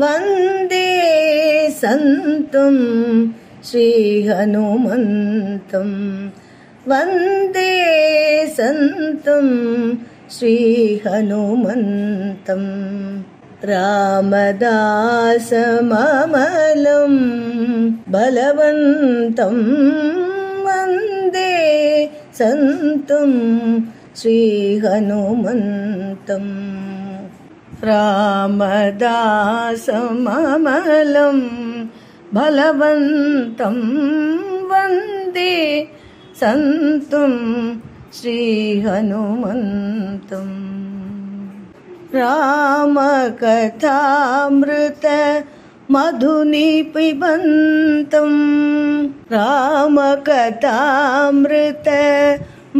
वन्दे सन्तं श्रीहनुमन्तं वन्दे सन्तं श्रीहनुमन्तं रामदासममलं बलवन्तं वन्दे सन्तं श्रीहनुमन्तं रामदासममलं बलवन्तं वन्दे सन्तं श्रीहनुमन्तं रामकथामृत मधुनि पिबन्तं रामकथामृत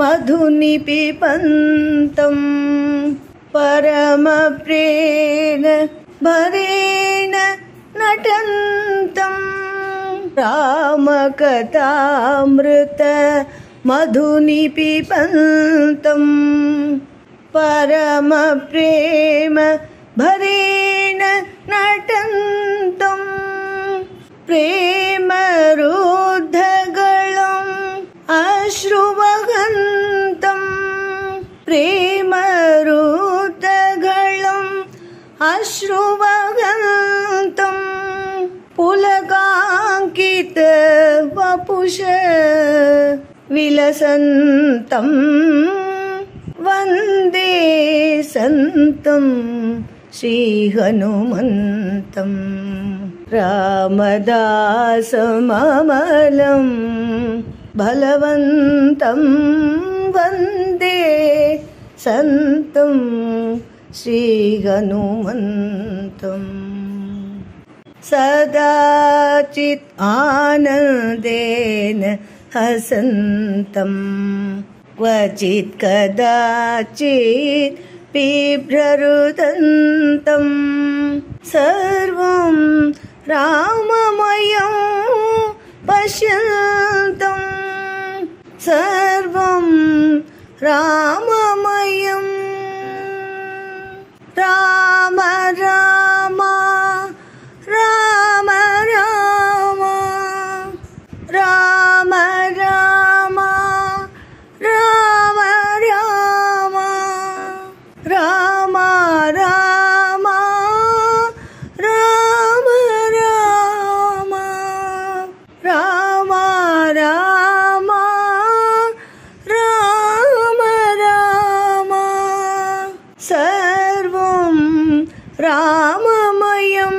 मधुनि पिबन्तं परमप्रेम भरेण नटन्तं रामकथामृत मधुनि पिबन्तं परमप्रेम भरेण नटन्तं प्रेमरुद्धगळं अश्रुवहन्तं प्रेमरुद्धगळं अश्रुवहन्तं पुलकाङ्कित वपुष विलसन्तं वन्दे सन्तं श्रीहनुमन्तं रामदासममलं बलवन्तं वन्दे सन्तं श्रीहनुमन्तं सदाचित् आनन्देन हसन्तं क्वचित् कदाचित् बिभ्ररुदन्तं सर्वं राममयं पश्यन्तं सर्वं राममयं राम राम राम राम राम राम राम राम राम राम राम राम राम राम राम सर्वं राममयं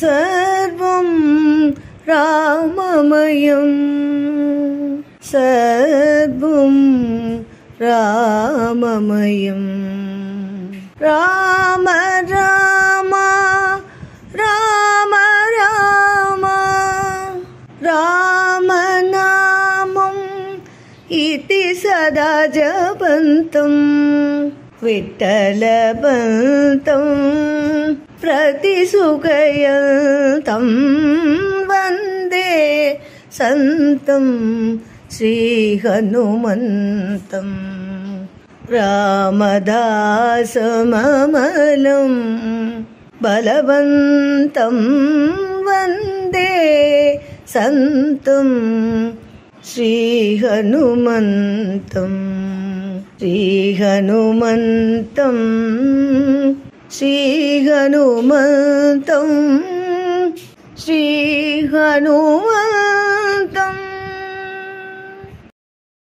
सर्वं राममयं सर्वं राममयं राम राम राम राम रामनामम् इति सदा जपन्तं विठ्ठलबन्तं प्रतिसुखयन्तं वन्दे सन्तं श्रीहनुमन्तं रामदासममलं बलवन्तं वन्दे सन्तं श्रीहनुमन्तं श्रीहनुमन्तं श्रीहनुमन्तं श्रीहनुमन्तं